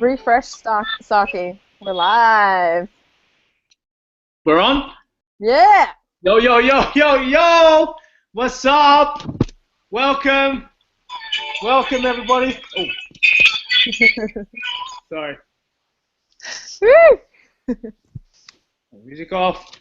Refresh Saki. We're live. We're on? Yeah. Yo, yo, yo, yo, yo! What's up? Welcome. Welcome, everybody. Oh, sorry. Woo! Music off.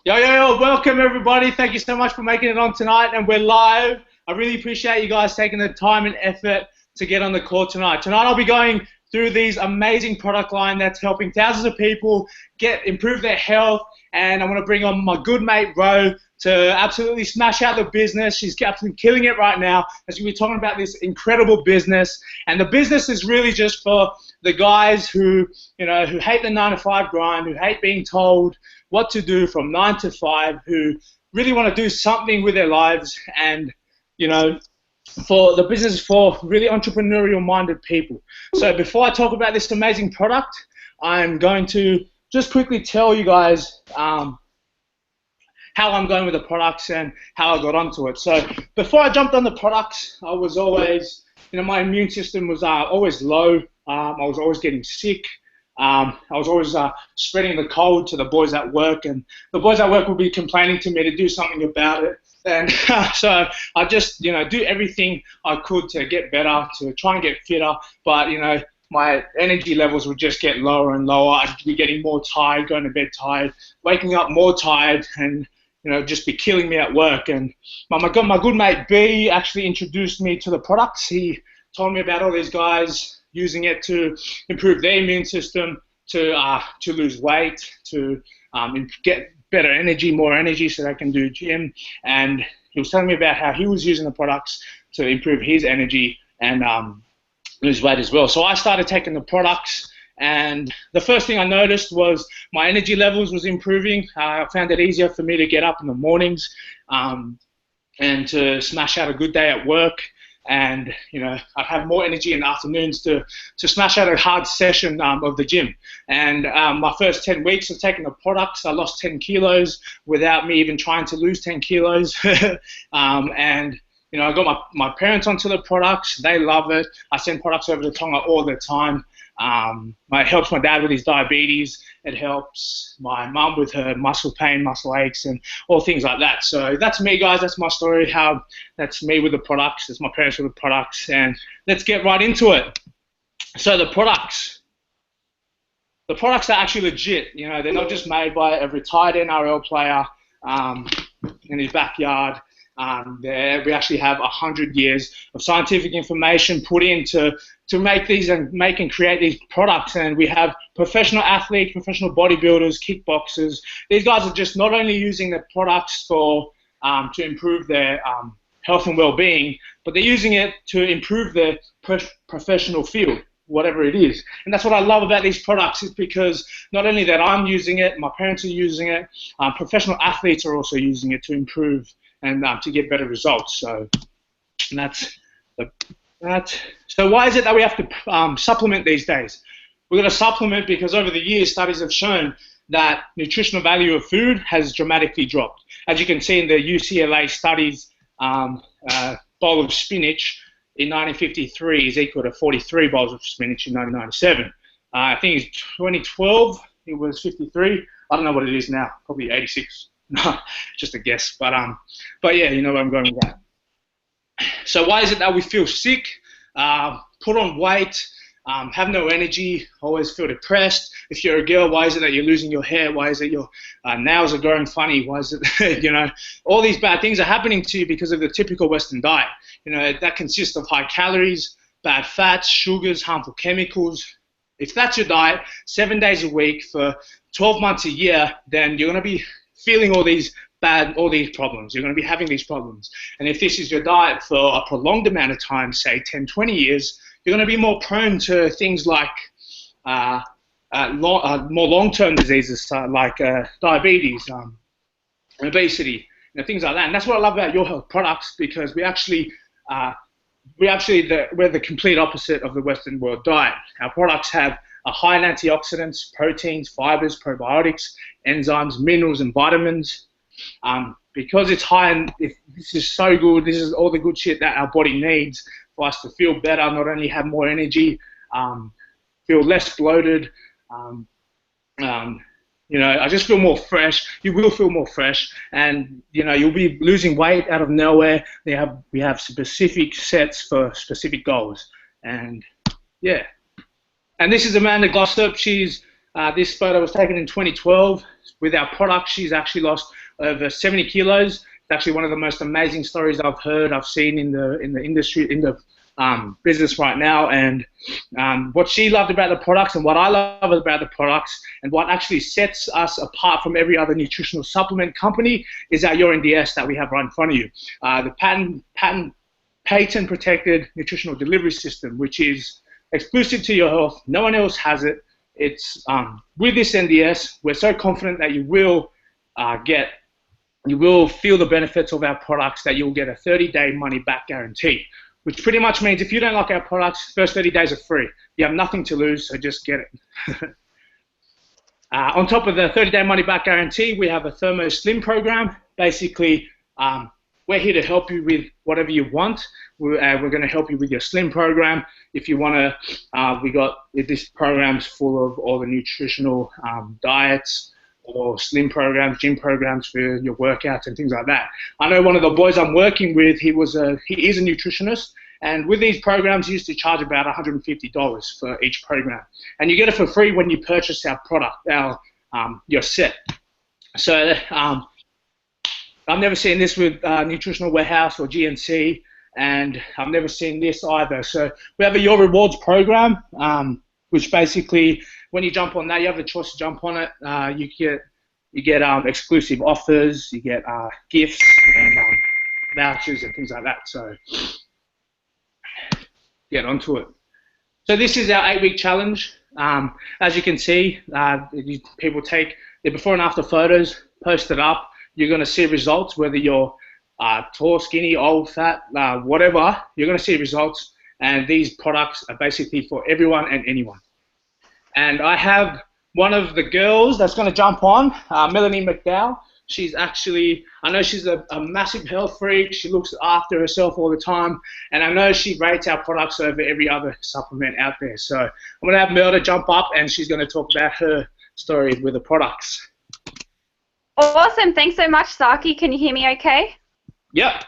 Yo, yo, yo, welcome, everybody. Thank you so much for making it on tonight, and we're live. I really appreciate you guys taking the time and effort to get on the call tonight. Tonight, I'll be going through these amazing product line that's helping thousands of people improve their health, and I'm going to bring on my good mate, Ro, to absolutely smash out the business. She's absolutely killing it right now as we're talking about this incredible business. And the business is really just for the guys who hate the 9-to-5 grind, who hate being told what to do from 9 to 5, who really want to do something with their lives. And, for the business is for really entrepreneurial-minded people. So before I talk about this amazing product, I'm going to just quickly tell you guys how I'm going with the products and how I got onto it. So before I jumped on the products, I was always, my immune system was always low. I was always getting sick. I was always spreading the cold to the boys at work, and the boys at work would be complaining to me to do something about it. And so I just, do everything I could to get better, to try and get fitter. But, my energy levels would just get lower and lower. I'd be getting more tired, going to bed tired, waking up more tired, and just be killing me at work. And my good mate B actually introduced me to the products. He told me about all these guys using it to improve their immune system, to lose weight, to get better energy, more energy, so they can do gym. And he was telling me about how he was using the products to improve his energy and lose weight as well. So I started taking the products, and the first thing I noticed was my energy levels was improving. I found it easier for me to get up in the mornings and to smash out a good day at work. And I'd have more energy in the afternoons to smash out a hard session of the gym. And my first 10 weeks of taking the products, I lost 10 kilos without me even trying to lose 10 kilos. And I got my parents onto the products. They love it. I send products over to Tonga all the time. It helps my dad with his diabetes. It helps my mum with her muscle pain, muscle aches, and all things like that. So that's me, guys. That's my story. That's me with the products. That's my parents with the products. And let's get right into it. So the products are actually legit. They're not just made by a retired NRL player in his backyard. We actually have 100 years of scientific information put in to make these and create these products. And we have professional athletes, professional bodybuilders, kickboxers. These guys are just not only using the products to improve their health and well-being, but they're using it to improve their professional field, whatever it is. And that's what I love about these products, is because not only that I'm using it, my parents are using it, professional athletes are also using it to improve and to get better results. So So why is it that we have to supplement these days? We're going to supplement because over the years, studies have shown that nutritional value of food has dramatically dropped. As you can see in the UCLA studies, a bowl of spinach in 1953 is equal to 43 bowls of spinach in 1997. I think in 2012 it was 53. I don't know what it is now, probably 86. No, just a guess. But yeah, you know where I'm going with that. So why is it that we feel sick, put on weight, have no energy, always feel depressed? If you're a girl, why is it that you're losing your hair? Why is it your nails are growing funny? Why is it, all these bad things are happening to you because of the typical Western diet. That consists of high calories, bad fats, sugars, harmful chemicals. If that's your diet, 7 days a week for 12 months a year, then you're going to be feeling all these problems. You're going to be having these problems. And if this is your diet for a prolonged amount of time, say 10, 20 years, you're going to be more prone to things like more long-term diseases like diabetes, obesity, things like that. And that's what I love about Your Health products, because we're the complete opposite of the Western world diet. Our products have a high in antioxidants, proteins, fibers, probiotics, enzymes, minerals, and vitamins. Because it's high in, this is so good, this is all the good shit that our body needs for us to feel better, not only have more energy, feel less bloated. Um, I just feel more fresh. You will feel more fresh, and you'll be losing weight out of nowhere. We have specific sets for specific goals, and yeah. And this is Amanda Glossop. This photo was taken in 2012 with our product. She's actually lost over 70 kilos. It's actually one of the most amazing stories I've seen in the industry, in the business right now. And what she loved about the products, and what I love about the products, and what actually sets us apart from every other nutritional supplement company is our Urine DS that we have right in front of you. The patent protected nutritional delivery system, which is exclusive to your health. No one else has it. It's with this NDS, we're so confident that you will feel the benefits of our products, that you'll get a 30-day money-back guarantee, which pretty much means if you don't like our products, first 30 days are free. You have nothing to lose, so just get it. On top of the 30-day money-back guarantee, we have a Thermo Slim program. Basically, we're here to help you with whatever you want. We're going to help you with your Slim program. If you want to, this program's full of all the nutritional diets or Slim programs, gym programs for your workouts and things like that. I know one of the boys I'm working with, he is a nutritionist, and with these programs, he used to charge about $150 for each program. And you get it for free when you purchase our product, your set. So I've never seen this with Nutritional Warehouse or GNC, and I've never seen this either. So we have a Your Rewards program, which basically, when you jump on that, you have a choice to jump on it. You get exclusive offers, you get gifts and vouchers and things like that. So get onto it. So this is our 8-week challenge. As you can see, people take their before and after photos, post it up. You're going to see results, whether you're tall, skinny, old, fat, whatever. You're going to see results, and these products are basically for everyone and anyone. And I have one of the girls that's going to jump on, Melanie McDowell. She's actually, I know she's a massive health freak. She looks after herself all the time, and I know she rates our products over every other supplement out there. So I'm going to have Mel to jump up, and she's going to talk about her story with the products. Awesome. Thanks so much, Saki. Can you hear me okay? Yep.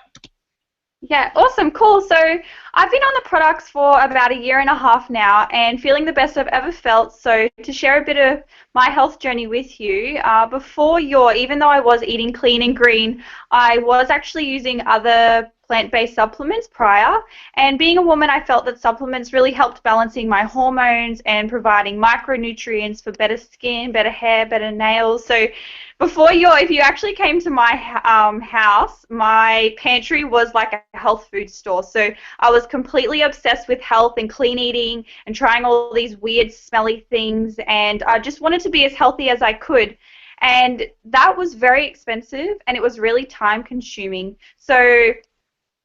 Yeah, awesome, cool. So I've been on the products for about 1.5 years now and feeling the best I've ever felt. So to share a bit of my health journey with you, even though I was eating clean and green, I was actually using other plant-based supplements prior, and being a woman, I felt that supplements really helped balancing my hormones and providing micronutrients for better skin, better hair, better nails. So if you actually came to my house, my pantry was like a health food store. So I was completely obsessed with health and clean eating and trying all these weird smelly things, and I just wanted to be as healthy as I could. And that was very expensive, and it was really time consuming.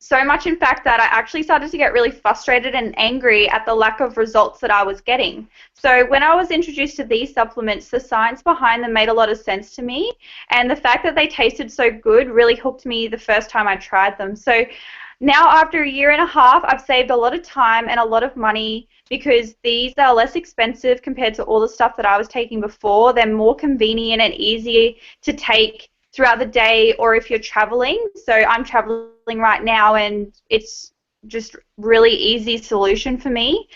So much, in fact, that I actually started to get really frustrated and angry at the lack of results that I was getting. So when I was introduced to these supplements, the science behind them made a lot of sense to me, and the fact that they tasted so good really hooked me the first time I tried them. So now, after 1.5 years, I've saved a lot of time and a lot of money because these are less expensive compared to all the stuff that I was taking before. They're more convenient and easy to take throughout the day, or if you're traveling. So I'm traveling right now, and it's just really easy solution for me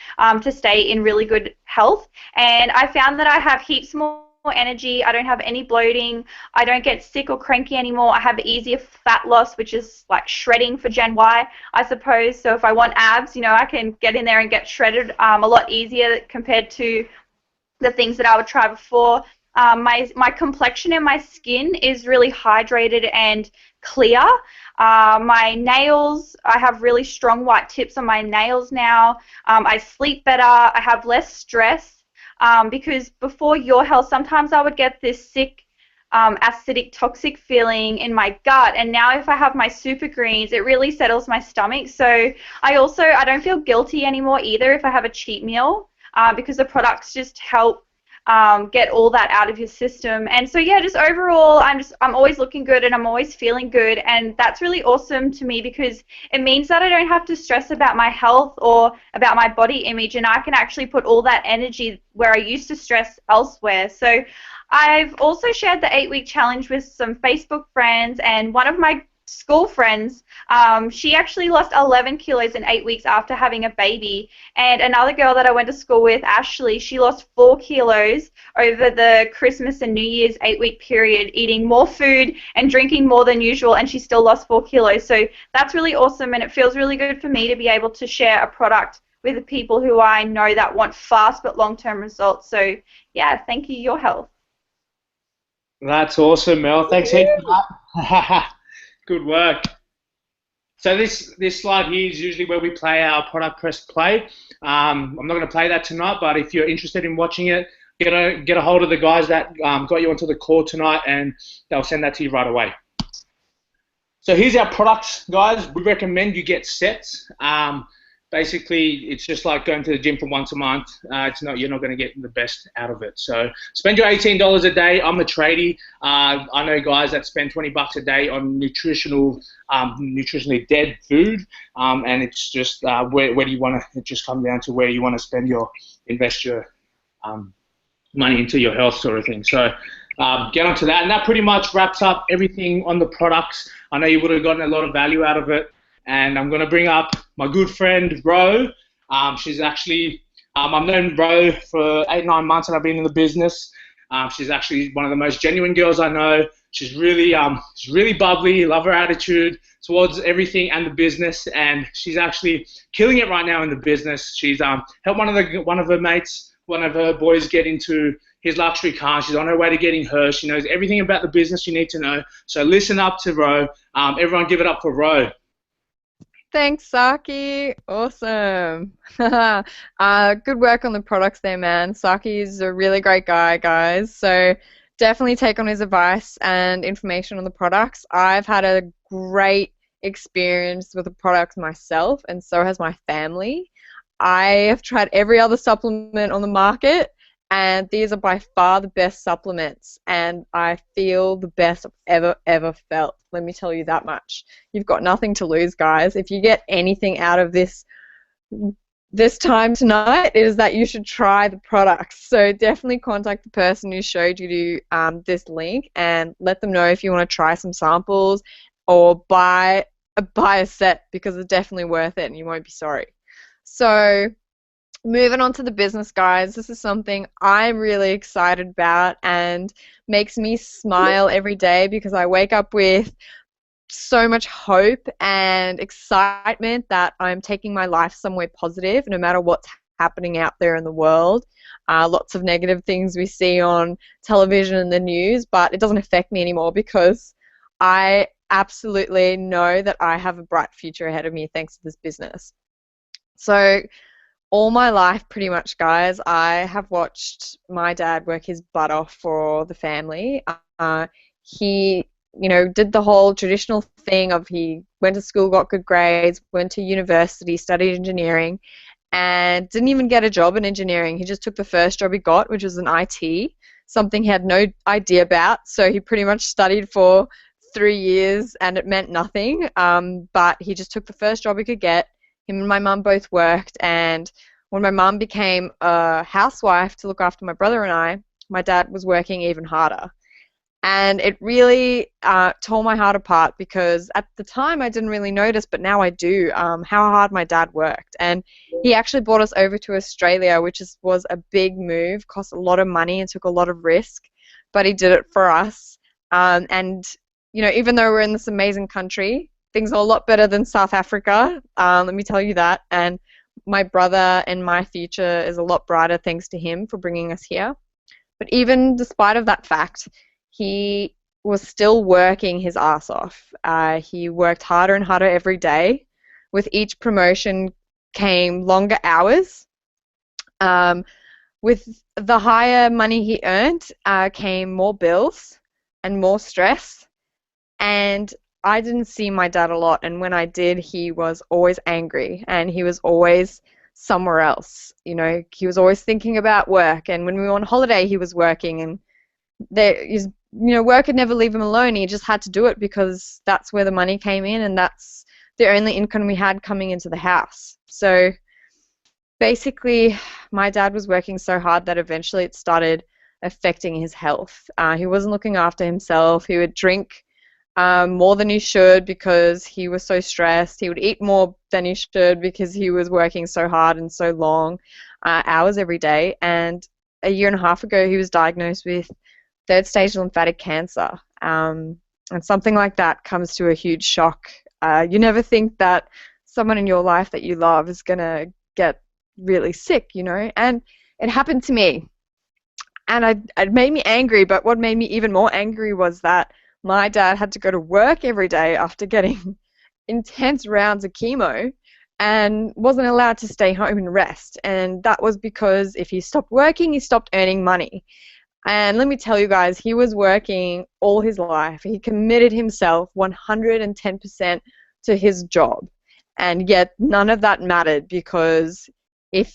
to stay in really good health. And I found that I have heaps more energy. I don't have any bloating. I don't get sick or cranky anymore. I have easier fat loss, which is like shredding for Gen Y, I suppose. So if I want abs, I can get in there and get shredded a lot easier compared to the things that I would try before. My complexion and my skin is really hydrated and clear. My nails, I have really strong white tips on my nails now. I sleep better. I have less stress because before Your Health, sometimes I would get this sick, acidic, toxic feeling in my gut. And now if I have my Super Greens, it really settles my stomach. So I don't feel guilty anymore either if I have a cheat meal because the products just help get all that out of your system. And so yeah, just overall, I'm always looking good and I'm always feeling good, and that's really awesome to me because it means that I don't have to stress about my health or about my body image, and I can actually put all that energy where I used to stress elsewhere. So I've also shared the 8-week challenge with some Facebook friends, and one of my school friends, she actually lost 11 kilos in 8 weeks after having a baby. And another girl that I went to school with, Ashley, she lost 4 kilos over the Christmas and New Year's 8-week period, eating more food and drinking more than usual, and she still lost 4 kilos. So that's really awesome, and it feels really good for me to be able to share a product with the people who I know that want fast but long-term results. So yeah, thank you, Your Health. That's awesome, Mel. Thanks heaps for that. Good work. So this slide here is usually where we play our product press play. I'm not going to play that tonight, but if you're interested in watching it, get a hold of the guys that got you onto the call tonight, and they'll send that to you right away. So here's our products, guys. We recommend you get sets. Basically, it's just like going to the gym for once a month. You're not going to get the best out of it. So spend your $18 a day. I'm a tradie. I know guys that spend $20 a day on nutritionally dead food, and it's just where do you want to? It just comes down to where you want to invest your money into your health sort of thing. So get onto that, and that pretty much wraps up everything on the products. I know you would have gotten a lot of value out of it. And I'm going to bring up my good friend, Ro. She's actually, I've known Ro for 8-9 months and I've been in the business. She's actually one of the most genuine girls I know. She's really bubbly, love her attitude towards everything and the business, and she's actually killing it right now in the business. She's helped one of her mates, one of her boys get into his luxury car. She's on her way to getting hers. She knows everything about the business you need to know. So listen up to Ro. Everyone give it up for Ro. Thanks, Saki. Awesome. Good work on the products there, man. Saki is a really great guy, guys. So definitely take on his advice and information on the products. I've had a great experience with the products myself, and so has my family. I have tried every other supplement on the market, and these are by far the best supplements, and I feel the best I've ever felt. Let me tell you that much. You've got nothing to lose, guys. If you get anything out of this time tonight, it is that you should try the products. So definitely contact the person who showed you this link and let them know if you want to try some samples or buy a set, because it's definitely worth it and you won't be sorry. So moving on to the business, guys, this is something I'm really excited about and makes me smile every day because I wake up with so much hope and excitement that I'm taking my life somewhere positive no matter what's happening out there in the world. Lots of negative things we see on television and the news, but it doesn't affect me anymore because I absolutely know that I have a bright future ahead of me thanks to this business. So all my life, pretty much, guys, I have watched my dad work his butt off for the family. He, did the whole traditional thing of he went to school, got good grades, went to university, studied engineering, and didn't even get a job in engineering. He just took the first job he got, which was in IT, something he had no idea about. So he pretty much studied for 3 years, and it meant nothing. But he just took the first job he could get. Him and my mum both worked, and when my mum became a housewife to look after my brother and I, my dad was working even harder. And it really tore my heart apart because at the time I didn't really notice, but now I do, how hard my dad worked. And he actually brought us over to Australia, which was a big move, cost a lot of money and took a lot of risk, but he did it for us. And even though we're in this amazing country, things are a lot better than South Africa, let me tell you that. And my brother and my future is a lot brighter thanks to him for bringing us here. But even despite of that fact, he was still working his ass off. He worked harder and harder every day. With each promotion came longer hours. With the higher money he earned came more bills and more stress. And I didn't see my dad a lot, and when I did, he was always angry, and he was always somewhere else. You know, he was always thinking about work, and when we were on holiday, he was working, and there is, you know, work could never leave him alone. He just had to do it because that's where the money came in, and that's the only income we had coming into the house. So basically, my dad was working so hard that eventually it started affecting his health. He wasn't looking after himself. He would drink more than he should because he was so stressed. He would eat more than he should because he was working so hard and so long hours every day. And a year and a half ago, he was diagnosed with third stage lymphatic cancer. And something like that comes to a huge shock. You never think that someone in your life that you love is going to get really sick, you know, and it happened to me. And it made me angry, but what made me even more angry was that my dad had to go to work every day after getting intense rounds of chemo and wasn't allowed to stay home and rest. And that was because if he stopped working, he stopped earning money. And let me tell you guys, he was working all his life. He committed himself 110% to his job. And yet none of that mattered because if,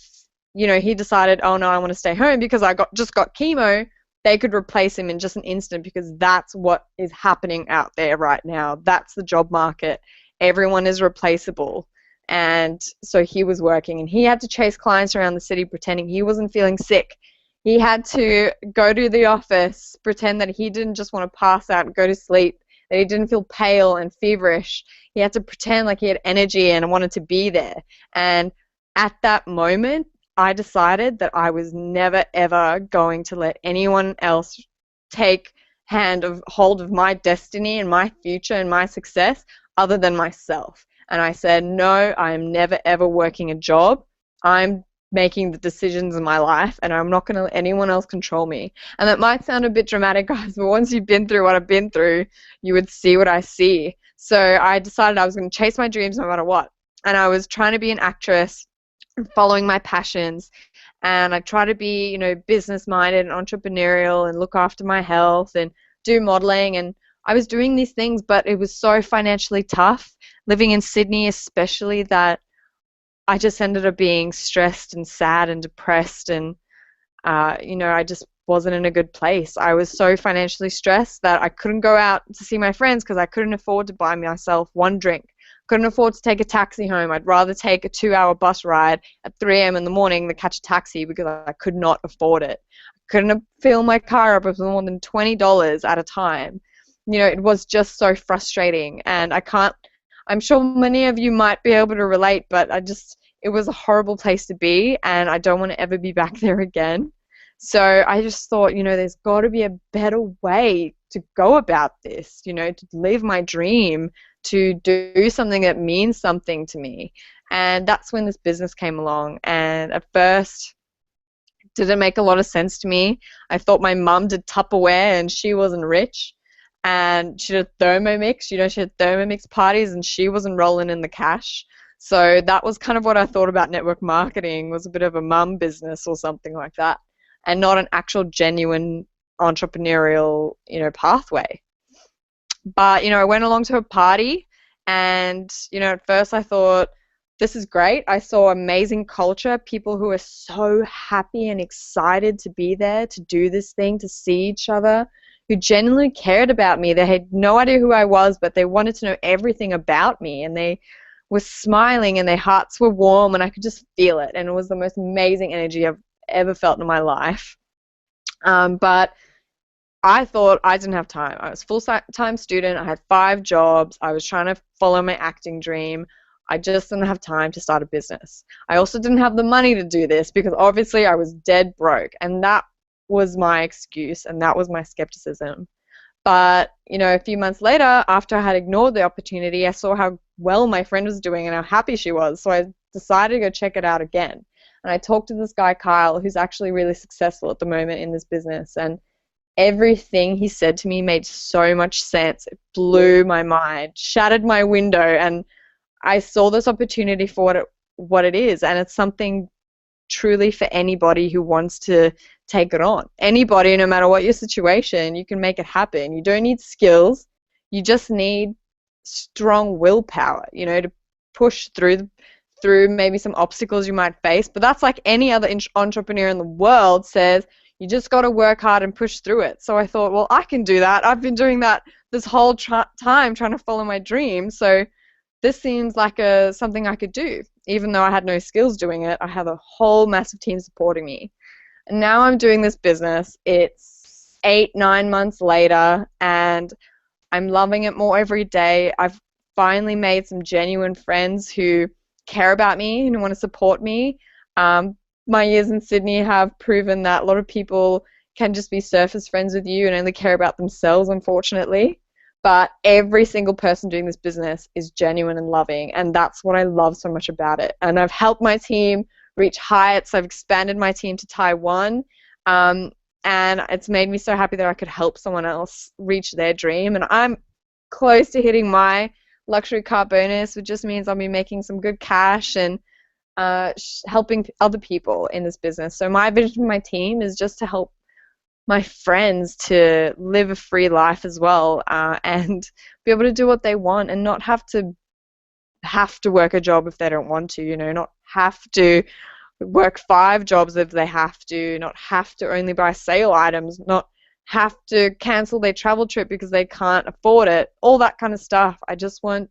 you know, he decided, oh no, I want to stay home because I just got chemo, they could replace him in just an instant because that's what is happening out there right now. That's the job market. Everyone is replaceable. And so he was working and he had to chase clients around the city pretending he wasn't feeling sick. He had to go to the office, pretend that he didn't just want to pass out and go to sleep, that he didn't feel pale and feverish. He had to pretend like he had energy and wanted to be there. And at that moment, I decided that I was never, ever going to let anyone else take hold of my destiny and my future and my success other than myself. And I said, no, I am never, ever working a job. I'm making the decisions in my life, and I'm not going to let anyone else control me. And that might sound a bit dramatic, guys, but once you've been through what I've been through, you would see what I see. So I decided I was going to chase my dreams no matter what. And I was trying to be an actress, following my passions, and I try to be, you know, business-minded and entrepreneurial and look after my health and do modeling. And I was doing these things, but it was so financially tough, living in Sydney especially, that I just ended up being stressed and sad and depressed, and you know, I just wasn't in a good place. I was so financially stressed that I couldn't go out to see my friends because I couldn't afford to buy myself one drink. Couldn't afford to take a taxi home. I'd rather take a 2-hour bus ride at 3 a.m. in the morning than catch a taxi because I could not afford it. I couldn't fill my car up with more than $20 at a time. You know, it was just so frustrating, and I'm sure many of you might be able to relate, but it was a horrible place to be, and I don't want to ever be back there again. So I just thought, you know, there's got to be a better way to go about this, you know, to live my dream, to do something that means something to me. And that's when this business came along. And at first, it didn't make a lot of sense to me. I thought my mum did Tupperware and she wasn't rich. And she did Thermomix, you know, she had Thermomix parties and she wasn't rolling in the cash. So that was kind of what I thought about network marketing, was a bit of a mum business or something like that, and not an actual genuine entrepreneurial, you know, pathway. But, you know, I went along to a party and, you know, at first I thought, this is great. I saw amazing culture, people who are so happy and excited to be there, to do this thing, to see each other, who genuinely cared about me. They had no idea who I was, but they wanted to know everything about me, and they were smiling and their hearts were warm, and I could just feel it, and it was the most amazing energy I've ever felt in my life. But I thought I didn't have time. I was a full-time student. I had 5 jobs. I was trying to follow my acting dream. I just didn't have time to start a business. I also didn't have the money to do this because obviously I was dead broke, and that was my excuse, and that was my skepticism. But, you know, a few months later, after I had ignored the opportunity, I saw how well my friend was doing and how happy she was. So I decided to go check it out again. And I talked to this guy, Kyle, who's actually really successful at the moment in this business. And everything he said to me made so much sense. It blew my mind, shattered my window, and I saw this opportunity for what it is. And it's something truly for anybody who wants to take it on. Anybody, no matter what your situation, you can make it happen. You don't need skills. You just need strong willpower, you know, to push through through maybe some obstacles you might face, but that's like any other entrepreneur in the world says, you just got to work hard and push through it. So I thought, well, I can do that. I've been doing that this whole time trying to follow my dream. So this seems like something I could do. Even though I had no skills doing it, I have a whole massive team supporting me. And now I'm doing this business. It's 8-9 months later, and I'm loving it more every day. I've finally made some genuine friends who care about me and want to support me. My years in Sydney have proven that a lot of people can just be surface friends with you and only care about themselves, unfortunately. But every single person doing this business is genuine and loving, and that's what I love so much about it. And I've helped my team reach heights. I've expanded my team to Taiwan, and it's made me so happy that I could help someone else reach their dream. And I'm close to hitting my luxury car bonus, which just means I'll be making some good cash and helping other people in this business. So my vision for my team is just to help my friends to live a free life as well, and be able to do what they want and not have to work a job if they don't want to, not have to work 5 jobs if they have to, not have to only buy sale items, not have to cancel their travel trip because they can't afford it, all that kind of stuff. I just want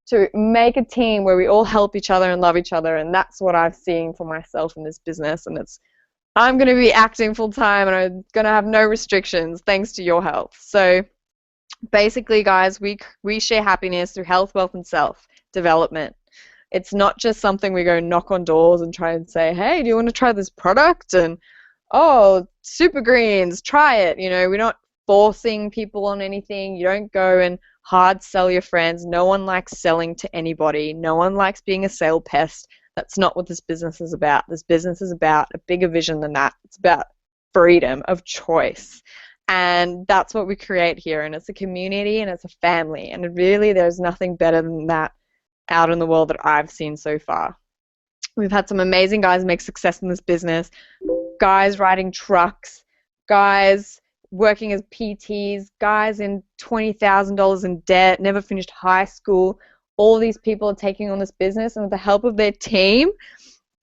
to make a team where we all help each other and love each other, and that's what I've seen for myself in this business. And I'm going to be acting full-time, and I'm going to have no restrictions thanks to your help. So basically, guys, we share happiness through health, wealth, and self-development. It's not just something we go knock on doors and try and say, hey, do you want to try this product? And, oh, Super Greens, try it. We're not forcing people on anything. You don't go and hard sell your friends. No one likes selling to anybody. No one likes being a sale pest. That's not what this business is about. This business is about a bigger vision than that. It's about freedom of choice. And that's what we create here. And it's a community and it's a family. And really, there's nothing better than that out in the world that I've seen so far. We've had some amazing guys make success in this business. Guys riding trucks. Guys working as PTs. Guys in $20,000 in debt. Never finished high school. All these people are taking on this business, and with the help of their team,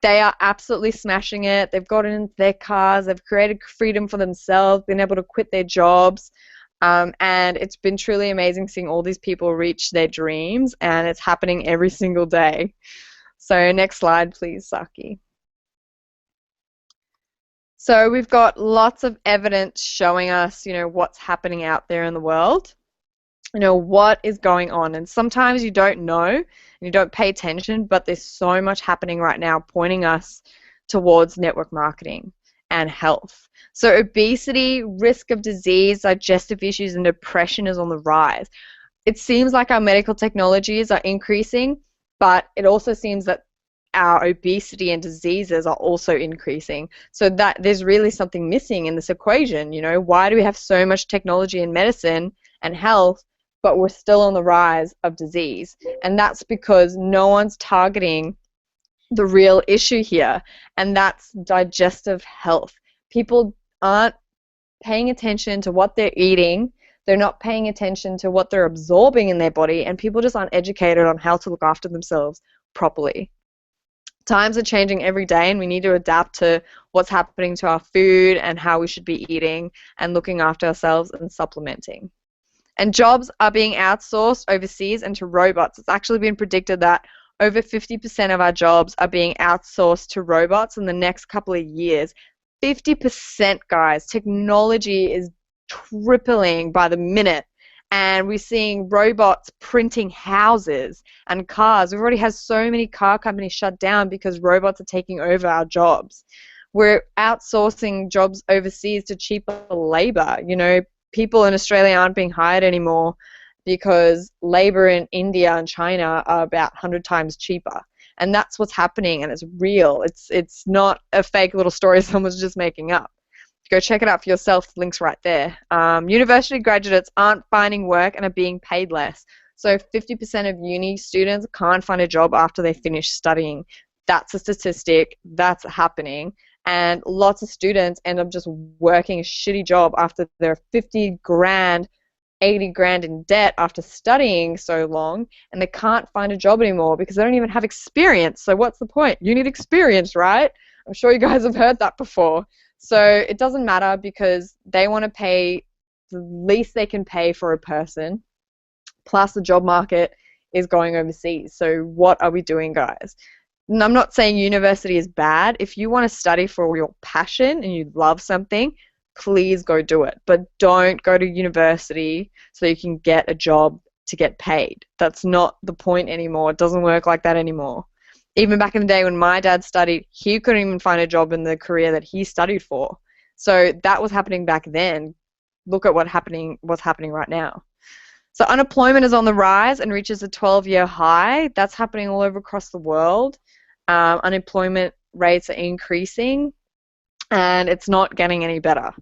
they are absolutely smashing it. They've gotten into their cars, they've created freedom for themselves, been able to quit their jobs, and it's been truly amazing seeing all these people reach their dreams, and it's happening every single day. So next slide, please, Saki. So we've got lots of evidence showing us, what's happening out there in the world. What is going on, and sometimes you don't know and you don't pay attention, but there's so much happening right now pointing us towards network marketing and health. So obesity, risk of disease, digestive issues, and depression is on the rise. It seems like our medical technologies are increasing, but it also seems that our obesity and diseases are also increasing. So that there's really something missing in this equation. Why do we have so much technology in medicine and health, but we're still on the rise of disease? And that's because no one's targeting the real issue here, and that's digestive health. People aren't paying attention to what they're eating. They're not paying attention to what they're absorbing in their body, and people just aren't educated on how to look after themselves properly. Times are changing every day, and we need to adapt to what's happening to our food and how we should be eating and looking after ourselves and supplementing. And jobs are being outsourced overseas and to robots. It's actually been predicted that over 50% of our jobs are being outsourced to robots in the next couple of years. 50%, guys. Technology is tripling by the minute. And we're seeing robots printing houses and cars. We've already had so many car companies shut down because robots are taking over our jobs. We're outsourcing jobs overseas to cheaper labor. People in Australia aren't being hired anymore because labor in India and China are about 100 times cheaper. And that's what's happening, and it's real. It's not a fake little story someone's just making up. Go check it out for yourself. The link's right there. University graduates aren't finding work and are being paid less. So 50% of uni students can't find a job after they finish studying. That's a statistic. That's happening. And lots of students end up just working a shitty job after their 50 grand 80 grand in debt after studying so long, and they can't find a job anymore because they don't even have experience. So what's the point? You need experience, right? I'm sure you guys have heard that before. So it doesn't matter because they want to pay the least they can pay for a person, plus the job market is going overseas. So what are we doing, guys? And I'm not saying university is bad. If you want to study for your passion and you love something, please go do it. But don't go to university so you can get a job to get paid. That's not the point anymore. It doesn't work like that anymore. Even back in the day when my dad studied, he couldn't even find a job in the career that he studied for. So that was happening back then. Look at what's happening right now. So unemployment is on the rise and reaches a 12-year high. That's happening all over across the world. Unemployment rates are increasing, and it's not getting any better.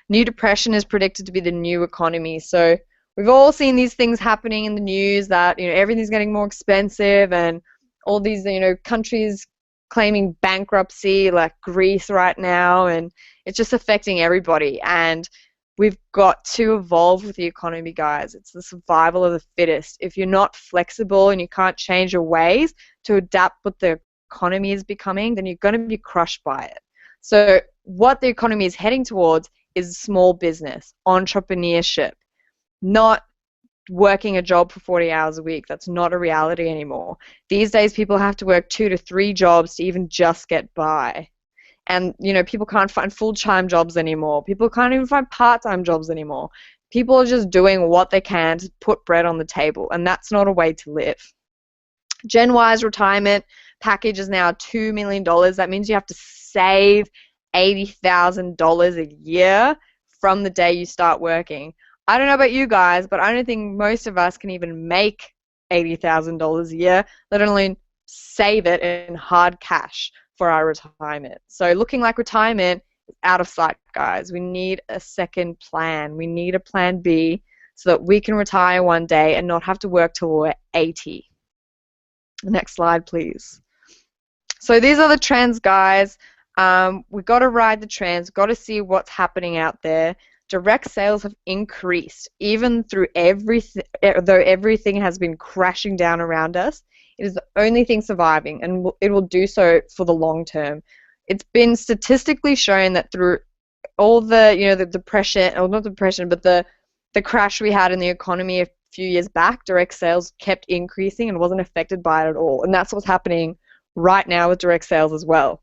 New depression is predicted to be the new economy. So we've all seen these things happening in the news that, everything's getting more expensive, and all these, countries claiming bankruptcy, like Greece right now, and it's just affecting everybody. And we've got to evolve with the economy, guys. It's the survival of the fittest. If you're not flexible and you can't change your ways to adapt what the economy is becoming, then you're going to be crushed by it. So what the economy is heading towards is small business, entrepreneurship, not working a job for 40 hours a week. That's not a reality anymore. These days, people have to work 2 to 3 jobs to even just get by. And, people can't find full-time jobs anymore. People can't even find part-time jobs anymore. People are just doing what they can to put bread on the table, and that's not a way to live. Gen Y's retirement package is now $2 million. That means you have to save $80,000 a year from the day you start working. I don't know about you guys, but I don't think most of us can even make $80,000 a year, let alone save it in hard cash for our retirement. So looking like retirement is out of sight, guys. We need a second plan. We need a plan B so that we can retire one day and not have to work till we're 80. Next slide, please. So these are the trends, guys. We've got to ride the trends. We've got to see what's happening out there. Direct sales have increased, even through though everything has been crashing down around us. It is the only thing surviving, and it will do so for the long term. It's been statistically shown that through all the, the depression, or not depression, but the crash we had in the economy a few years back, direct sales kept increasing and wasn't affected by it at all. And that's what's happening right now with direct sales as well.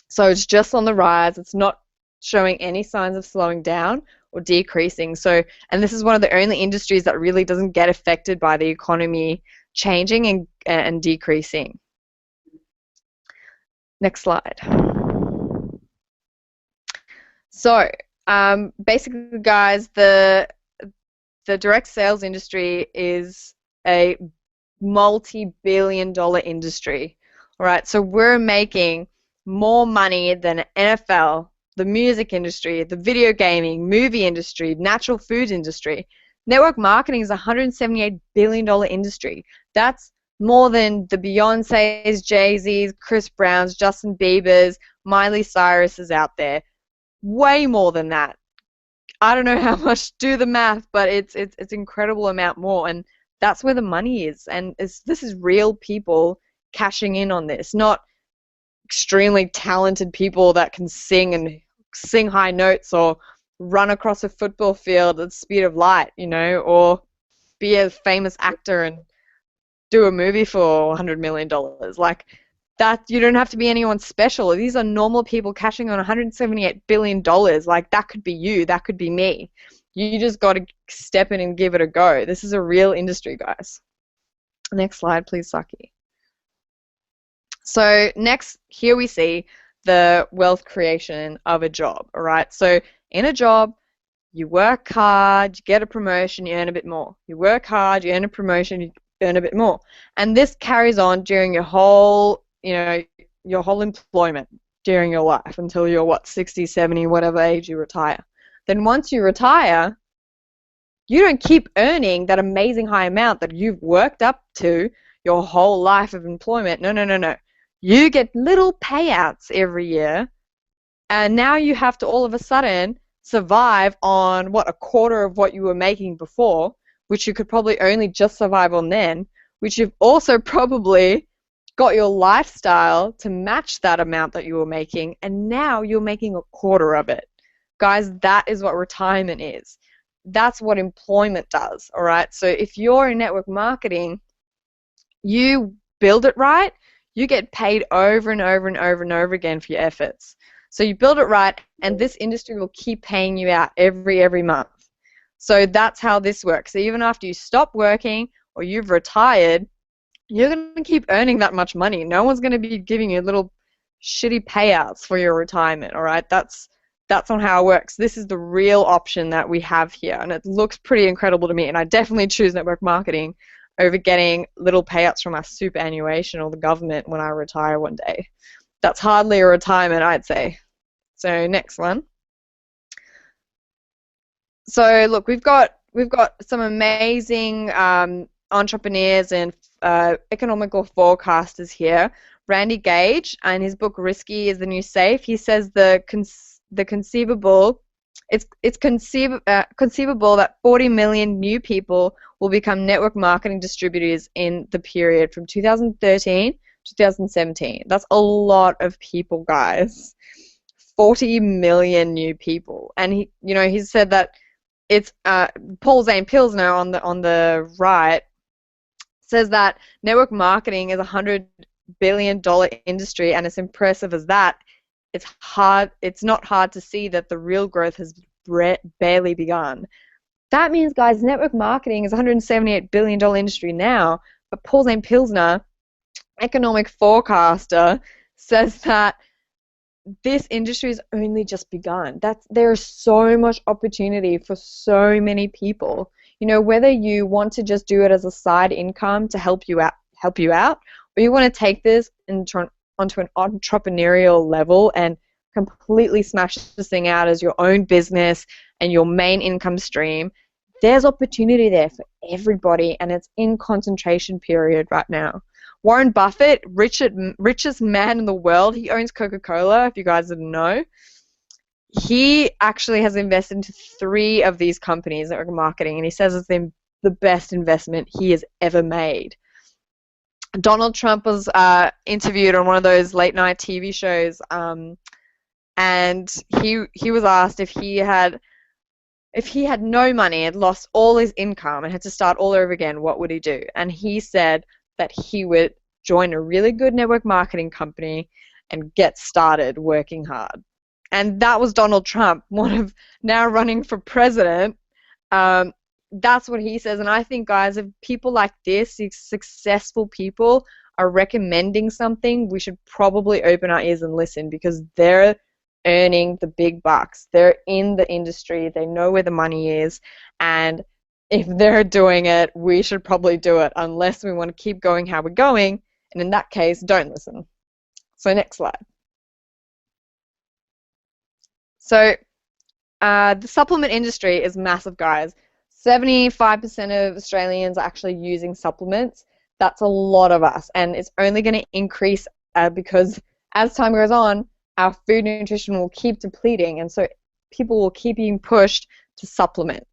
So it's just on the rise. It's not showing any signs of slowing down or decreasing. So, and this is one of the only industries that really doesn't get affected by the economy changing and decreasing. Next slide. So, basically, guys, the direct sales industry is a multi-billion-dollar industry. All right, so we're making more money than NFL, the music industry, the video gaming, movie industry, natural foods industry. Network marketing is a $178 billion industry. That's more than the Beyoncé's, Jay-Z's, Chris Brown's, Justin Bieber's, Miley Cyrus's out there. Way more than that. I don't know how much, do the math, but it's incredible amount more, and that's where the money is. And this is real people cashing in on this, not extremely talented people that can sing high notes or run across a football field at the speed of light, or be a famous actor and do a movie for $100 million. Like that, you don't have to be anyone special. These are normal people cashing on $178 billion. Like that could be you, that could be me. You just got to step in and give it a go. This is a real industry, guys. Next slide, please, Saki. So next, here we see the wealth creation of a job, all right? So in a job, you work hard, you get a promotion, you earn a bit more. You work hard, you earn a promotion, you earn a bit more. And this carries on during your whole, your whole employment during your life until you're, 60, 70, whatever age you retire. Then once you retire, you don't keep earning that amazing high amount that you've worked up to your whole life of employment. No. You get little payouts every year, and now you have to all of a sudden survive on, what, a quarter of what you were making before, which you could probably only just survive on then, which you've also probably got your lifestyle to match that amount that you were making, and now you're making a quarter of it. Guys, that is what retirement is. That's what employment does, all right? So if you're in network marketing, you build it right, you get paid over and over and over and over again for your efforts. So you build it right, and this industry will keep paying you out every month. So that's how this works. So even after you stop working or you've retired, you're going to keep earning that much money. No one's going to be giving you little shitty payouts for your retirement, all right? That's not how it works. This is the real option that we have here, and it looks pretty incredible to me, and I definitely choose network marketing over getting little payouts from my superannuation or the government when I retire one day. That's hardly a retirement, I'd say. So next one. So look, we've got some amazing entrepreneurs and economical forecasters here. Randy Gage, and his book Risky is the New Safe. He says it's conceivable that 40 million new people will become network marketing distributors in the period from 2013 to 2017. That's a lot of people, guys. 40 million new people. And he said that it's Paul Zane Pilsner on the right says that network marketing is a $100 billion industry, and as impressive as that, it's not hard to see that the real growth has barely begun. That means, guys, network marketing is a $178 billion industry now, but Paul Zane Pilsner, economic forecaster, says that this industry has only just begun. There is so much opportunity for so many people. Whether you want to just do it as a side income to help you out, or you want to take this onto an entrepreneurial level and completely smash this thing out as your own business and your main income stream, there's opportunity there for everybody, and it's in concentration period right now. Warren Buffett, richest man in the world, he owns Coca-Cola, if you guys didn't know. He actually has invested into 3 of these companies, network marketing, and he says it's the best investment he has ever made. Donald Trump was interviewed on one of those late night TV shows, and he was asked if he had no money and lost all his income and had to start all over again, what would he do? And he said that he would join a really good network marketing company and get started working hard. And that was Donald Trump, now running for president. That's what he says. And I think, guys, if people like this, these successful people, are recommending something, we should probably open our ears and listen, because they're earning the big bucks. They're in the industry. They know where the money is. And if they're doing it, we should probably do it, unless we want to keep going how we're going. And in that case, don't listen. So next slide. So the supplement industry is massive, guys. 75% of Australians are actually using supplements. That's a lot of us, and it's only going to increase because as time goes on, our food nutrition will keep depleting, and so people will keep being pushed to supplement.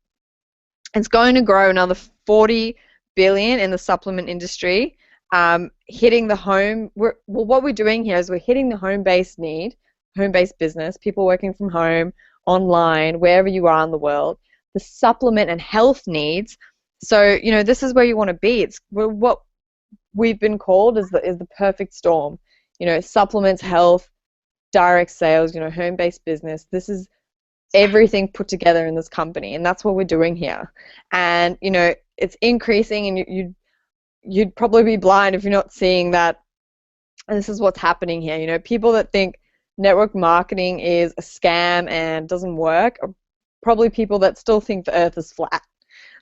It's going to grow another 40 billion in the supplement industry, hitting the home. What we're doing here is we're hitting the home-based need, home-based business, people working from home, online, wherever you are in the world. The supplement and health needs. So, this is where you want to be. It's what we've been called is the perfect storm. Supplements, health, direct sales, home-based business. This is everything put together in this company, and that's what we're doing here. And, it's increasing, and you'd probably be blind if you're not seeing that. And this is what's happening here. People that think network marketing is a scam and doesn't work are probably people that still think the earth is flat.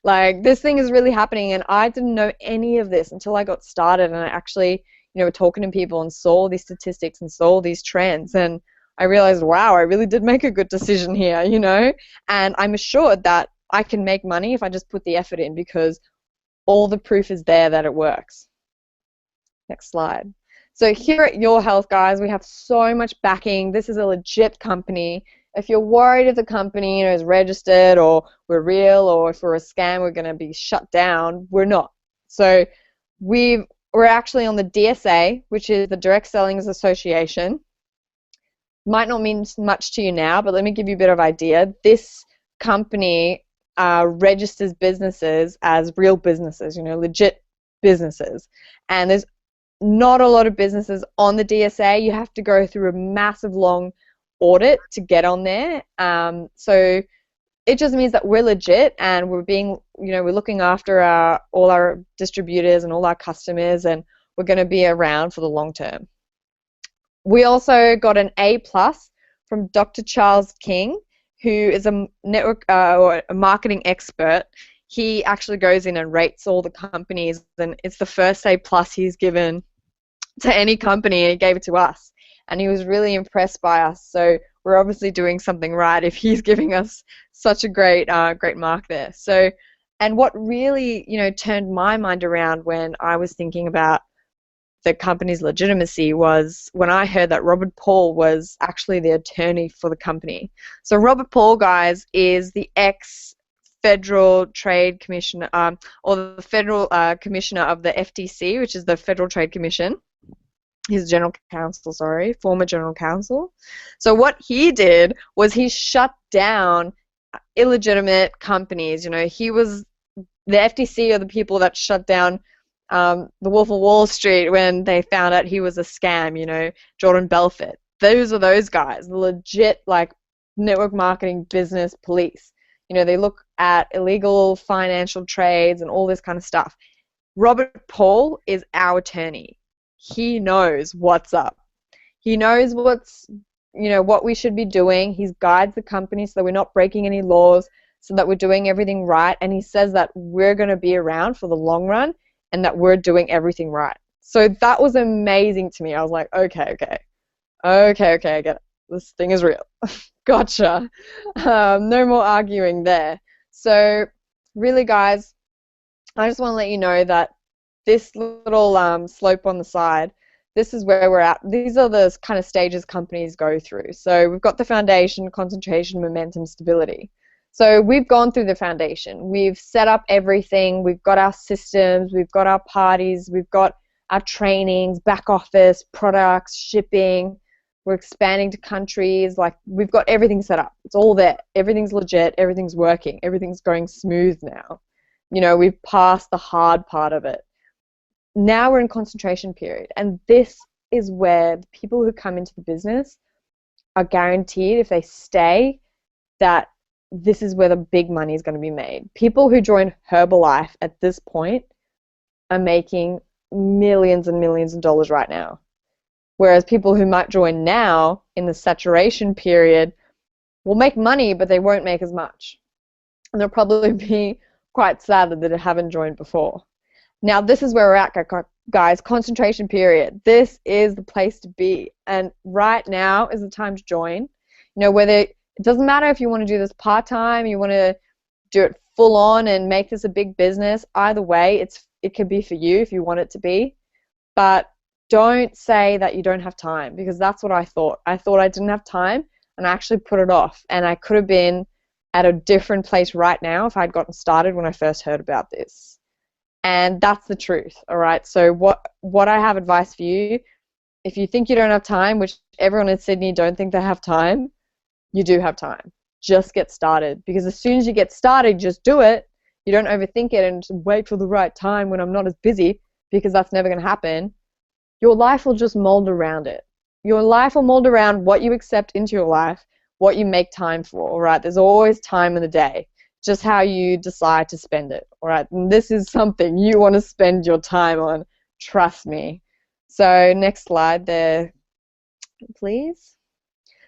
Like, this thing is really happening, and I didn't know any of this until I got started, and I actually, were talking to people and saw these statistics and saw these trends, and I realized, wow, I really did make a good decision here, and I'm assured that I can make money if I just put the effort in, because all the proof is there that it works. Next slide. So here at Your Health, guys, we have so much backing. This is a legit company. if you're worried if the company, you know, is registered or we're real, or if we're a scam, we're going to be shut down, we're not. So we're actually on the DSA, which is the Direct Sellers Association. Might not mean much to you now, but let me give you a bit of idea. This company registers businesses as real businesses, you know, legit businesses. And there's not a lot of businesses on the DSA. You have to go through a massive long audit to get on there. So it just means that we're legit, and we're being, you know, we're looking after all our distributors and all our customers, and we're going to be around for the long term. We also got an A+ from Dr. Charles King, who is a network or a marketing expert. He actually goes in and rates all the companies, and it's the first A+ he's given to any company, and he gave it to us. And he was really impressed by us. So we're obviously doing something right if he's giving us such a great mark there. So, and what really, you know, turned my mind around when I was thinking about the company's legitimacy was when I heard that Robert Paul was actually the attorney for the company. So Robert Paul, guys, is the ex-Federal Trade Commissioner, or the Federal Commissioner of the FTC, which is the Federal Trade Commission. His general counsel, sorry, former general counsel. So what he did was he shut down illegitimate companies. You know, he was the FTC are the people that shut down the Wolf of Wall Street when they found out he was a scam, you know, Jordan Belfort. Those are those guys, the legit, like, network marketing business police. You know, they look at illegal financial trades and all this kind of stuff. Robert Paul is our attorney. He knows what's up. He knows what's, you know, what we should be doing. He guides the company so that we're not breaking any laws, so that we're doing everything right. And he says that we're going to be around for the long run and that we're doing everything right. So that was amazing to me. I was like, okay, I get it. This thing is real. Gotcha. No more arguing there. So really, guys, I just want to let you know that this little slope on the side, this is where we're at. These are the kind of stages companies go through. So we've got the foundation, concentration, momentum, stability. So we've gone through the foundation. We've set up everything. We've got our systems. We've got our parties. We've got our trainings, back office, products, shipping. We're expanding to countries. Like, we've got everything set up. It's all there. Everything's legit. Everything's working. Everything's going smooth now. You know, we've passed the hard part of it. Now we're in concentration period, and this is where the people who come into the business are guaranteed, if they stay, that this is where the big money is going to be made. People who join Herbalife at this point are making millions and millions of dollars right now, whereas people who might join now in the saturation period will make money, but they won't make as much, and they'll probably be quite sad that they haven't joined before. Now, this is where we're at, guys. Concentration period. This is the place to be. And right now is the time to join. You know, whether it doesn't matter if you want to do this part-time, you want to do it full-on and make this a big business. Either way, it could be for you if you want it to be. But don't say that you don't have time, because that's what I thought. I thought I didn't have time, and I actually put it off. And I could have been at a different place right now if I'd gotten started when I first heard about this. And that's the truth, all right? So what I have advice for you, if you think you don't have time, which everyone in Sydney don't think they have time, you do have time. Just get started, because as soon as you get started, just do it. You don't overthink it and just wait for the right time when I'm not as busy, because that's never going to happen. Your life will just mold around it. Your life will mold around what you accept into your life, what you make time for, all right? There's always time in the day. Just how you decide to spend it, all right? And this is something you want to spend your time on, trust me. So next slide there, please.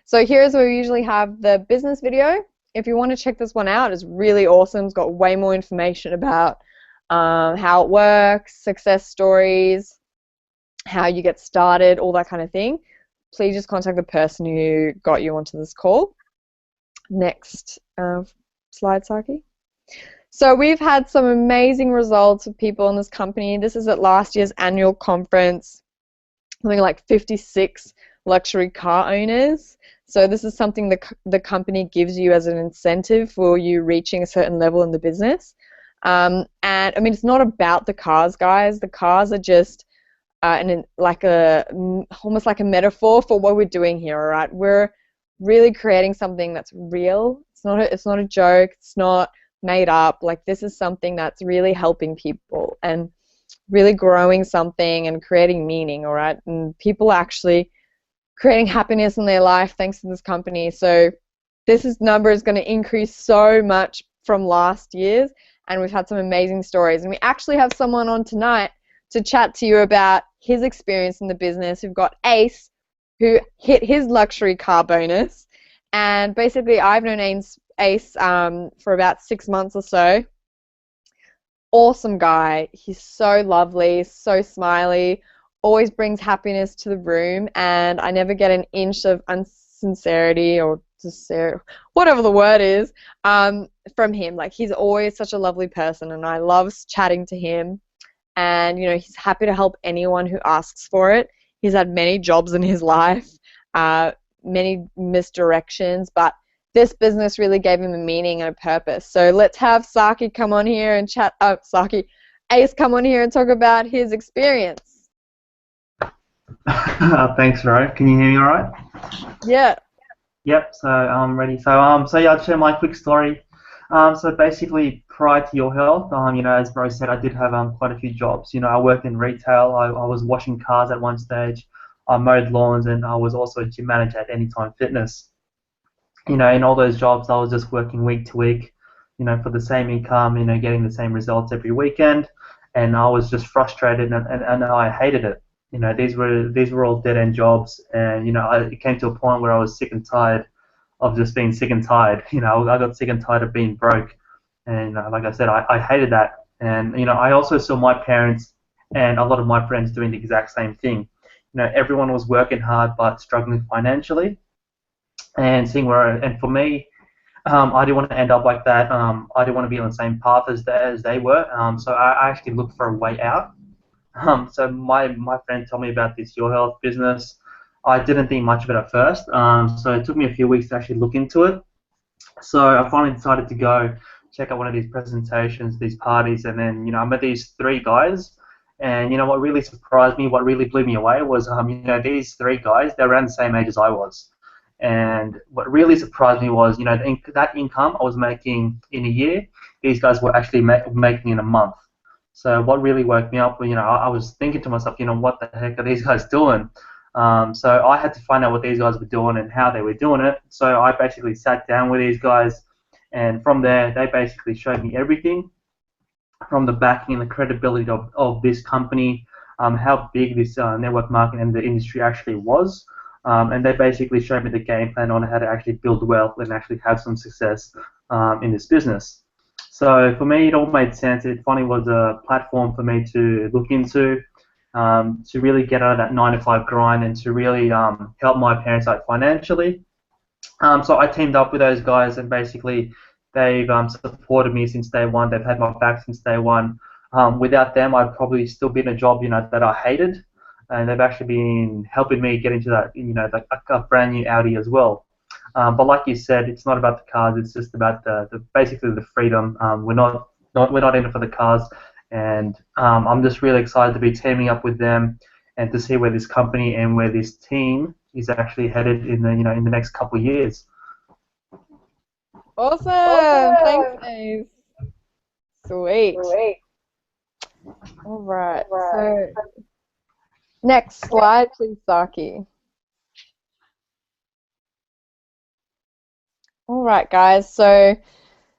So here's where we usually have the business video. If you want to check this one out, it's really awesome. It's got way more information about how it works, success stories, how you get started, all that kind of thing. Please just contact the person who got you onto this call. Next slide, Saki. So we've had some amazing results with people in this company. This is at last year's annual conference. Something like 56 luxury car owners So this is something the company gives you as an incentive for you reaching a certain level in the business. And I mean, it's not about the cars, guys. The cars are just almost like a metaphor for what we're doing here. All right, we're really creating something that's real. It's not a joke. It's not made up. Like, this is something that's really helping people and really growing something and creating meaning. All right, and people actually creating happiness in their life thanks to this company. So number is going to increase so much from last year's, and we've had some amazing stories. And we actually have someone on tonight to chat to you about his experience in the business. We've got Ace, who hit his luxury car bonus, and basically I've known Ace for about 6 months or so. Awesome guy. He's so lovely, so smiley, always brings happiness to the room, and I never get an inch of insincerity or whatever the word is from him. Like, he's always such a lovely person, and I love chatting to him. And, you know, he's happy to help anyone who asks for it. He's had many jobs in his life, many misdirections, but this business really gave him a meaning and a purpose. So let's have Saki come on here and chat. Ace come on here and talk about his experience. Thanks, Ro. Can you hear me all right? Yeah. Yep, so I'm ready. So yeah, I'll share my quick story. So basically, prior to Your Health, you know, as Ro said, I did have quite a few jobs. You know, I worked in retail. I was washing cars at one stage. I mowed lawns, and I was also a gym manager at Anytime Fitness. You know, in all those jobs, I was just working week to week, you know, for the same income, you know, getting the same results every weekend, and I was just frustrated, and I hated it. You know, these were all dead-end jobs, and, you know, it came to a point where I was sick and tired of just being sick and tired. You know, I got sick and tired of being broke, and like I said, I hated that. And, you know, I also saw my parents and a lot of my friends doing the exact same thing. You know, everyone was working hard but struggling financially, and and for me, I didn't want to end up like that. I didn't want to be on the same path as they were. So I actually looked for a way out. So my friend told me about this Your Health business. I didn't think much of it at first. So it took me a few weeks to actually look into it. So I finally decided to go check out one of these presentations, these parties, and then, you know, I met these three guys. And, you know, what really surprised me, what really blew me away was, you know, these three guys, they're around the same age as I was. And what really surprised me was, you know, that income I was making in a year, these guys were actually making in a month. So what really woke me up, you know, I was thinking to myself, you know, what the heck are these guys doing? So I had to find out what these guys were doing and how they were doing it. So I basically sat down with these guys, and from there, they basically showed me everything from the backing and the credibility of this company, how big this network marketing and the industry actually was. And they basically showed me the game plan on how to actually build wealth and actually have some success in this business. So for me, it all made sense. It finally was a platform for me to look into, to really get out of that 9-to-5 grind and to really help my parents out financially. So I teamed up with those guys, and basically they've supported me since day one. They've had my back since day one. Without them, I'd probably still be in a job, you know, that I hated. And they've actually been helping me get into that, you know, a brand new Audi as well. But like you said, it's not about the cars. It's just about basically the freedom. We're not in it for the cars, and I'm just really excited to be teaming up with them and to see where this company and where this team is actually headed in the next couple of years. Awesome. Thanks, Dave. Sweet. All right. So next slide, please, Saki. All right, guys. So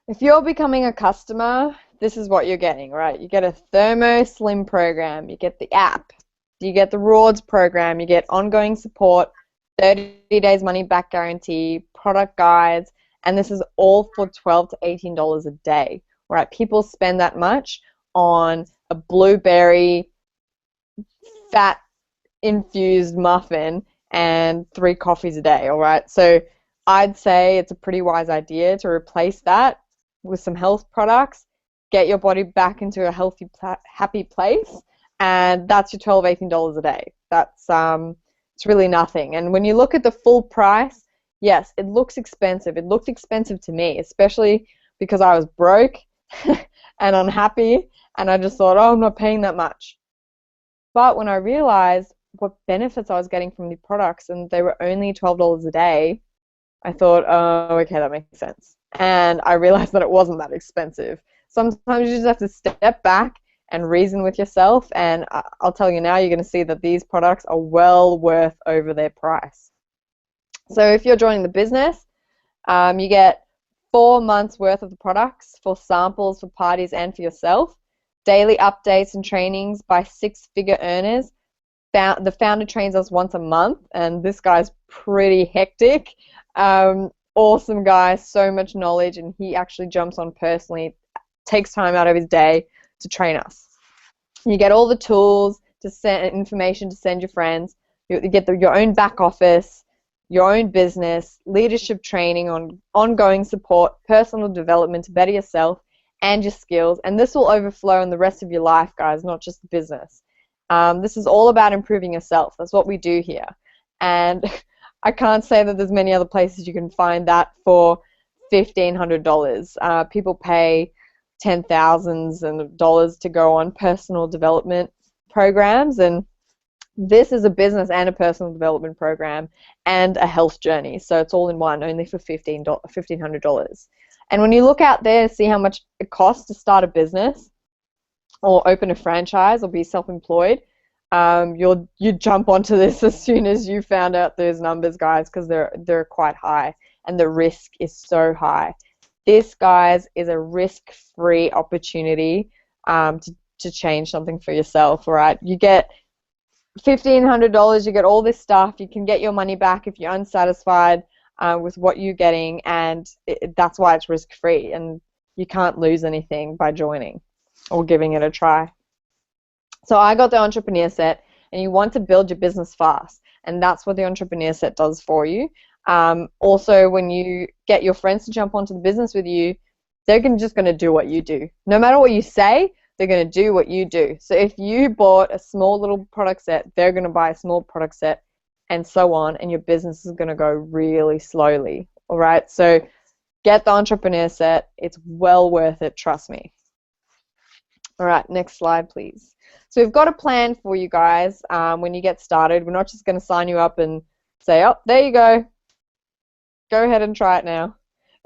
if you're becoming a customer, this is what you're getting, right? You get a Thermo Slim program. You get the app. You get the rewards program. You get ongoing support, 30 days money back guarantee, product guides, and this is all for $12 to $18 a day, right? People spend that much on a blueberry fat infused muffin and 3 coffees a day, all right? So I'd say it's a pretty wise idea to replace that with some health products, get your body back into a healthy, happy place, and that's your $12, $18 a day. That's it's really nothing. And when you look at the full price, yes, it looks expensive. It looked expensive to me, especially because I was broke and unhappy, and I just thought, oh, I'm not paying that much. But when I realized what benefits I was getting from the products, and they were only $12 a day, I thought, oh, okay, that makes sense. And I realized that it wasn't that expensive. Sometimes you just have to step back and reason with yourself, and I'll tell you now, you're going to see that these products are well worth over their price. So if you're joining the business, you get 4 months worth of the products for samples, for parties, and for yourself. Daily updates and trainings by six-figure earners. The founder trains us once a month, and this guy's pretty hectic. Awesome guy, so much knowledge, and he actually jumps on personally, takes time out of his day to train us. You get all the tools to send information to send your friends. You get your own back office, your own business, leadership training on ongoing support, personal development to better yourself and your skills, and this will overflow in the rest of your life, guys, not just the business. This is all about improving yourself. That's what we do here. And I can't say that there's many other places you can find that for $1,500. People pay $10,000s to go on personal development programs, and this is a business and a personal development program and a health journey. So it's all in one, only for $1,500. And when you look out there to see how much it costs to start a business or open a franchise or be self-employed, you jump onto this as soon as you found out those numbers, guys, because they're quite high and the risk is so high. This, guys, is a risk-free opportunity to change something for yourself. All right, you get $1,500. You get all this stuff. You can get your money back if you're unsatisfied with what you're getting, and that's why it's risk-free, and you can't lose anything by joining or giving it a try. So I got the Entrepreneur Set, and you want to build your business fast, and that's what the Entrepreneur Set does for you. Also, when you get your friends to jump onto the business with you, they're just going to do what you do. No matter what you say, they're going to do what you do. So if you bought a small little product set, they're going to buy a small product set, and so on, and your business is going to go really slowly. All right, so get the Entrepreneur Set. It's well worth it, trust me. All right, next slide, please. So we've got a plan for you guys when you get started. We're not just going to sign you up and say, oh, there you go. Go ahead and try it now.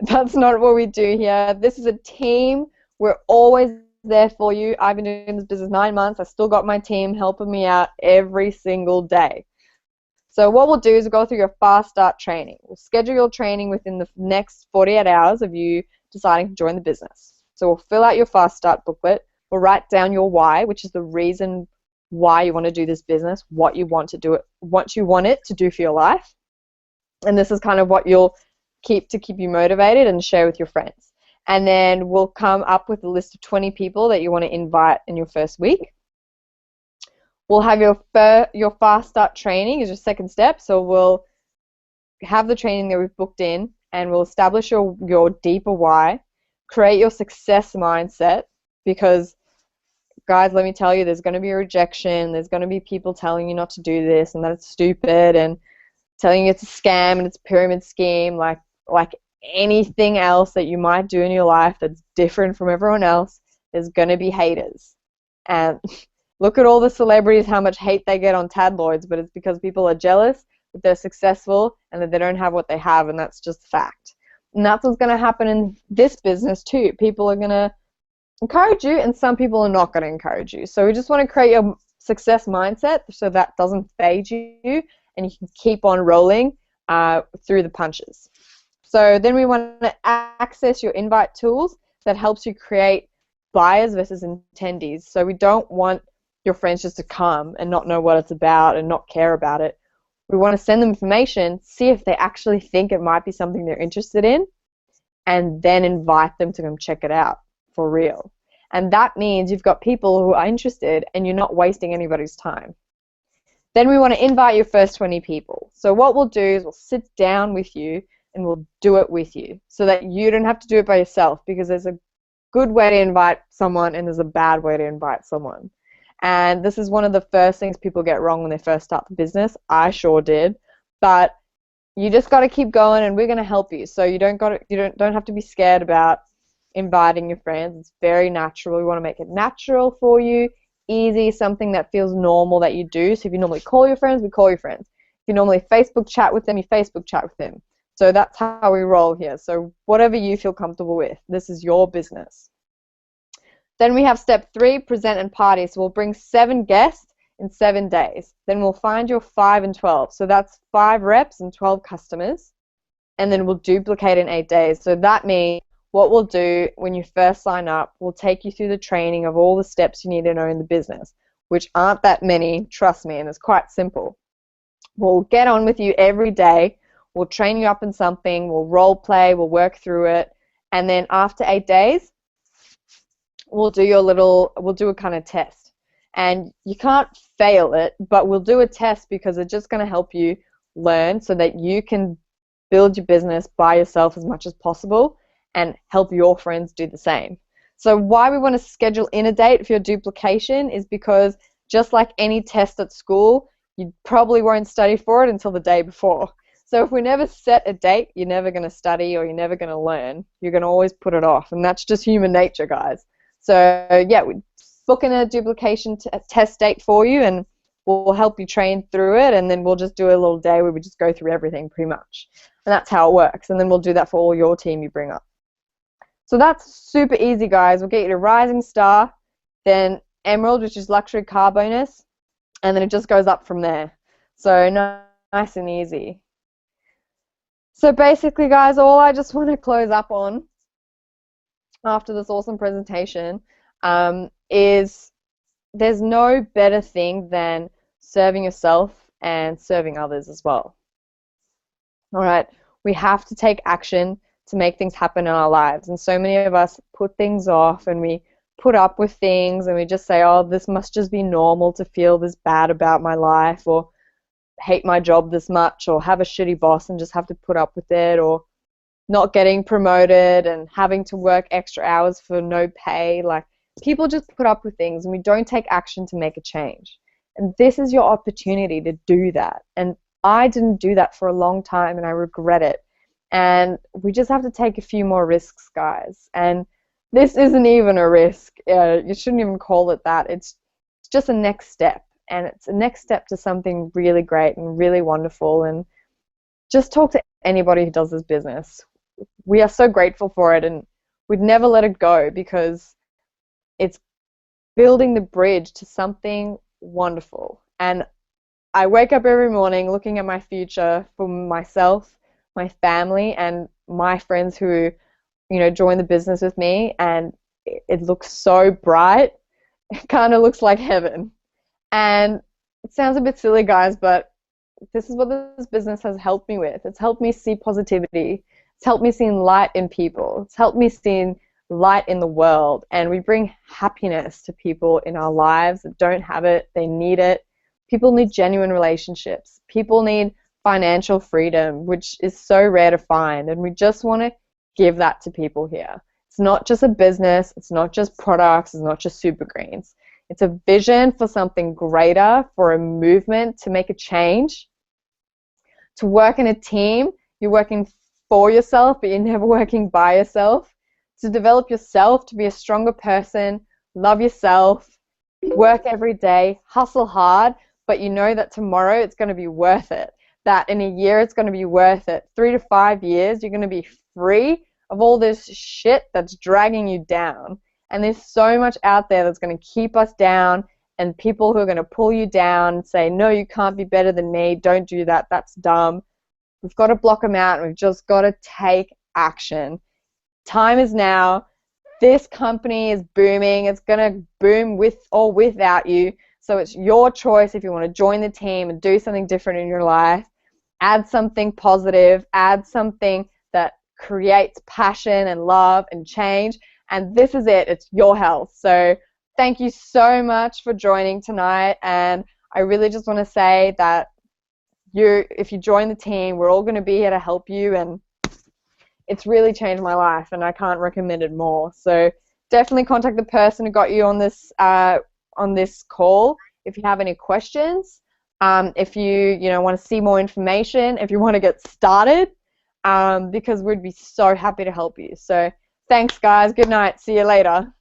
That's not what we do here. This is a team. We're always there for you. I've been doing this business 9 months. I still got my team helping me out every single day. So what we'll do is we'll go through your Fast Start training. We'll schedule your training within the next 48 hours of you deciding to join the business. So we'll fill out your Fast Start booklet. We'll write down your why, which is the reason why you want to do this business, what you want to do it, what you want it to do for your life. And this is kind of what you'll keep you motivated and share with your friends. And then we'll come up with a list of 20 people that you want to invite in your first week. We'll have your Fast Start training as your second step. So we'll have the training that we've booked in, and we'll establish your deeper why, create your success mindset, because, guys, let me tell you, there's going to be a rejection. There's going to be people telling you not to do this and that it's stupid and telling you it's a scam and it's a pyramid scheme, like anything else that you might do in your life that's different from everyone else. There's going to be haters. And look at all the celebrities, how much hate they get on tabloids, but it's because people are jealous that they're successful and that they don't have what they have, and that's just fact. And that's what's going to happen in this business too. People are going to encourage you, and some people are not going to encourage you. So we just want to create a success mindset so that doesn't fade you, and you can keep on rolling through the punches. So then we want to access your invite tools that helps you create buyers versus attendees. So we don't want your friends just to come and not know what it's about and not care about it. We want to send them information, see if they actually think it might be something they're interested in, and then invite them to come check it out for real. And that means you've got people who are interested and you're not wasting anybody's time. Then we want to invite your first 20 people. So what we'll do is we'll sit down with you and we'll do it with you so that you don't have to do it by yourself, because there's a good way to invite someone and there's a bad way to invite someone. And this is one of the first things people get wrong when they first start the business. I sure did. But you just got to keep going, and we're going to help you. So you don't have to be scared about inviting your friends. It's very natural. We want to make it natural for you, easy, something that feels normal that you do. So if you normally call your friends, we call your friends. If you normally Facebook chat with them, you Facebook chat with them. So that's how we roll here. So whatever you feel comfortable with, this is your business. Then we have step 3, present and party. So we'll bring 7 guests in 7 days. Then we'll find your 5 and 12. So that's 5 reps and 12 customers. And then we'll duplicate in 8 days. So that means what we'll do when you first sign up, we'll take you through the training of all the steps you need to know in the business, which aren't that many, trust me, and it's quite simple. We'll get on with you every day. We'll train you up in something. We'll role play. We'll work through it. And then after 8 days, we'll do a kind of test. And you can't fail it, but we'll do a test because it's just going to help you learn so that you can build your business by yourself as much as possible and help your friends do the same. So why we want to schedule in a date for your duplication is because just like any test at school, you probably won't study for it until the day before. So if we never set a date, you're never going to study or you're never going to learn. You're going to always put it off, and that's just human nature, guys. So yeah, we book in a duplication test date for you, and we'll help you train through it, and then we'll just do a little day where we just go through everything pretty much. And that's how it works. And then we'll do that for all your team you bring up. So that's super easy, guys. We'll get you to Rising Star, then Emerald, which is luxury car bonus, and then it just goes up from there. So nice and easy. So basically, guys, all I just want to close up on after this awesome presentation is there's no better thing than serving yourself and serving others as well. All right, we have to take action to make things happen in our lives, and so many of us put things off and we put up with things and we just say, oh, this must just be normal to feel this bad about my life, or hate my job this much, or have a shitty boss and just have to put up with it, or not getting promoted and having to work extra hours for no pay. Like, people just put up with things and we don't take action to make a change. And this is your opportunity to do that. And I didn't do that for a long time and I regret it. And we just have to take a few more risks, guys. And this isn't even a risk. You shouldn't even call it that. It's just a next step. And it's a next step to something really great and really wonderful. And just talk to anybody who does this business. We are so grateful for it, and we'd never let it go because it's building the bridge to something wonderful. And I wake up every morning looking at my future for myself, my family, and my friends who, join the business with me, and it looks so bright. It kind of looks like heaven. And it sounds a bit silly, guys, but this is what this business has helped me with. It's helped me see positivity. It's helped me see light in people. It's helped me see light in the world. And we bring happiness to people in our lives that don't have it. They need it. People need genuine relationships. People need financial freedom, which is so rare to find. And we just want to give that to people here. It's not just a business. It's not just products. It's not just Super Greens. It's a vision for something greater, for a movement to make a change, to work in a team. You're working for yourself, but you're never working by yourself. To develop yourself, to be a stronger person, love yourself, work every day, hustle hard, but you know that tomorrow it's going to be worth it. That in a year it's going to be worth it. 3 to 5 years, you're going to be free of all this shit that's dragging you down. And there's so much out there that's going to keep us down, and people who are going to pull you down and say, no, you can't be better than me, don't do that, that's dumb. We've got to block them out, and we've just got to take action. Time is now. This company is booming. It's going to boom with or without you. So it's your choice if you want to join the team and do something different in your life. Add something positive. Add something that creates passion and love and change. And this is it. It's your health. So thank you so much for joining tonight. And I really just want to say that if you join the team, we're all going to be here to help you. And it's really changed my life, and I can't recommend it more. So definitely contact the person who got you on this call if you have any questions. if you want to see more information, if you want to get started, because we'd be so happy to help you. So thanks, guys. Good night. See you later.